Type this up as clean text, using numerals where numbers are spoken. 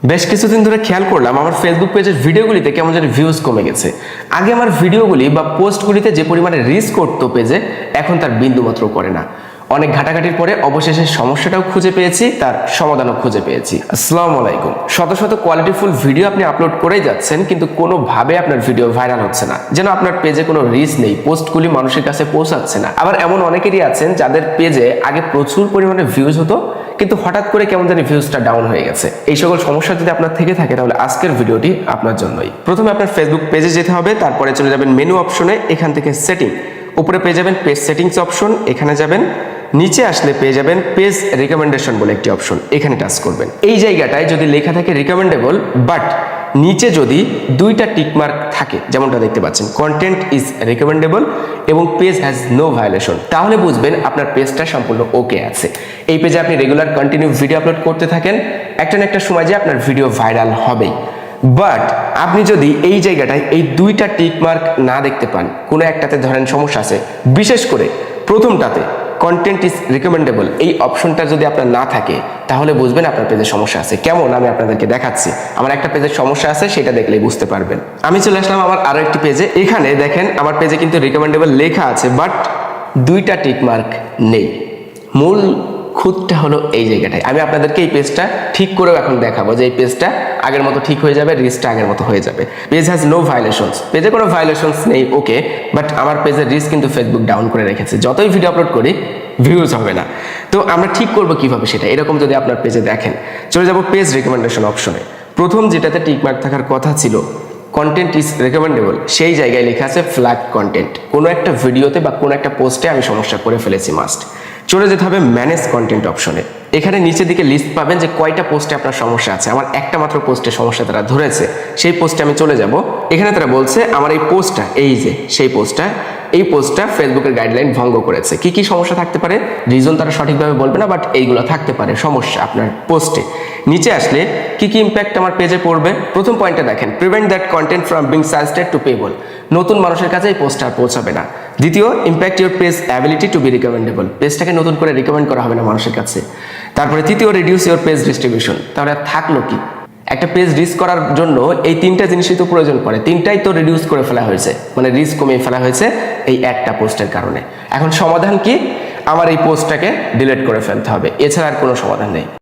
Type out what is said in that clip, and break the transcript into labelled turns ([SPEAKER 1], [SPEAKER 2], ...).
[SPEAKER 1] বেশ কিছুদিন ধরে খেয়াল করলাম আমার ফেসবুক পেজের ভিডিওগুলিতে কেমন যেন ভিউজ কমে গেছে। আগে আমার ভিডিওগুলি বা পোস্টগুলিতে যে পরিমাণে রিচ করতো পেজে, এখন তার বিন্দুমাত্র করে না। অনেক ঘাটাঘাটির পরে অবশেষে সমস্যাটাও খুঁজে পেয়েছি, তার সমাধানও খুঁজে পেয়েছি। আসসালামু আলাইকুম। শত শত কোয়ালিটিফুল ভিডিও আপনি আপলোড করেই যাচ্ছেন, কিন্তু কোনোভাবে আপনার ভিডিও ভাইরাল হচ্ছে না, যেন আপনার পেজে কোনো রিচ নেই, পোস্টগুলি মানুষের কাছে পৌঁছাচ্ছে না। আবার এমন অনেকেরই আছেন যাদের পেজে আগে প্রচুর পরিমাণে ভিউজ হতো, কিন্তু হঠাৎ করে কেমন জানি ভিউজটা ডাউন হয়ে গেছে। এই সকল সমস্যা যদি আপনার থেকে থাকে তাহলে আজকের ভিডিওটি আপনার জন্যই। প্রথমে আপনার ফেসবুক পেজে যেতে হবে, তারপরে চলে যাবেন মেনু অপশনে, এখান থেকে সেটিং, উপরে পেয়ে যাবেন পেজ সেটিংস অপশন, এখানে যাবেন। নিচে আসলে পেয়ে যাবেন পেজ রিকমেন্ডেশন বলে একটি অপশন, এখানে টাচ করবেন। এই জায়গাটায় যদি লেখা থাকে রিকমেন্ডেবল, বাট নিচে যদি দুইটা টিকমার্ক থাকে, যেমনটা দেখতে পাচ্ছেন, কন্টেন্ট ইজ রিকমেন্ডেবল এবং পেজ হ্যাজ নো ভায়োলেশন, তাহলে বুঝবেন আপনার পেজটা সম্পূর্ণ ওকে আছে। এই পেজে আপনি রেগুলার কন্টিনিউ ভিডিও আপলোড করতে থাকেন, একটা না একটা সময় যে আপনার ভিডিও ভাইরাল হবেই। বাট আপনি যদি এই জায়গাটায় এই দুইটা টিকমার্ক না দেখতে পান, কোনো একটাতে ধরেন সমস্যা আছে, বিশেষ করে প্রথমটাতে কন্টেন্ট ইজ রিকমেন্ডেবল এই অপশনটা যদি আপনার না থাকে, তাহলে বুঝবেন আপনার পেজের সমস্যা আছে। কেমন আমি আপনাদেরকে দেখাচ্ছি। আমার একটা পেজের সমস্যা আছে, সেটা দেখলেই বুঝতে পারবেন। আমি চলে আসলাম আমার আরো একটি পেজে। এখানে দেখেন আমার পেজে কিন্তু রিকমেন্ডেবল লেখা আছে, বাট দুইটা টিকমার্ক নেই। মূল খুঁতটা হলো এই জায়গাটায়। আমি আপনাদেরকে এই পেজটা ঠিক করেও এখন দেখাবো যে এই পেজটা আগের মতো ঠিক হয়ে যাবে, রিচটা আগের মতো হয়ে যাবে। পেজ হ্যাজ নো ভায়োলেশনস, পেজে কোনো ভায়োলেশনস নেই, ওকে, বাট আমার পেজের রিচ কিন্তু ফেসবুক ডাউন করে রেখেছে। যতই ভিডিও আপলোড করি ভিউজ হবে না। তো আমরা ঠিক করবো কিভাবে সেটা? এরকম যদি আপনার পেজে দেখেন, চলে যাব পেজ রিকমেন্ডেশন অপশনে। প্রথম যেটাতে টিকমার্ক থাকার কথা ছিল কন্টেন্ট ইজ রিকমেন্ডেবল, সেই জায়গায় লেখা আছে ফ্ল্যাগ কন্টেন্ট। কোনো একটা ভিডিওতে বা কোনো একটা পোস্টে আমি সমস্যা করে ফেলেছি, মাস্ট চলে যেতে হবে ম্যানেজ কন্টেন্ট অপশনে। এখানে নিচের দিকে লিস্ট পাবেন যে কয়টা পোস্টে আপনার সমস্যা আছে। আমার একটা মাত্র পোস্টে সমস্যা তারা ধরেছে, সেই পোস্টে আমি চলে যাব। এখানে তারা বলছে আমার এই পোস্টটা, এই যে সেই পোস্টটা, এই পোস্টটা ফেসবুকের গাইডলাইন ভঙ্গ করেছে। কি কি সমস্যা থাকতে পারে, রিজন তারা সঠিকভাবে বলবে না, বাট এইগুলো থাকতে পারে সমস্যা আপনার পোস্টে। নিচে আসলে কি কি ইম্প্যাক্ট আমার পেজে পড়বে, প্রথম পয়েন্টে দেখেন prevent that content from being suggested to people, নতুন মানুষের কাছে এই পোস্টটা পৌঁছাবে না। দ্বিতীয়, impact your page ability to be recommendable, পেজটাকে নতুন করে রিকমেন্ড করা হবে না মানুষের কাছে। তারপরে তৃতীয়, রিডিউস ইউর পেজ ডিস্ট্রিবিউশন, তাহলে আর থাকলো কি? একটা পেজ রিচ করার জন্য এই তিনটা জিনিসই তো প্রয়োজন পড়ে, তিনটাই তো রিডিউস করে ফেলা হয়েছে, মানে রিচ কমিয়ে ফেলা হয়েছে এই একটা পোস্টের কারণে। এখন সমাধান কি? আমার এই পোস্টটাকে ডিলিট করে ফেলতে হবে, এছাড়া আর কোনো সমাধান নেই।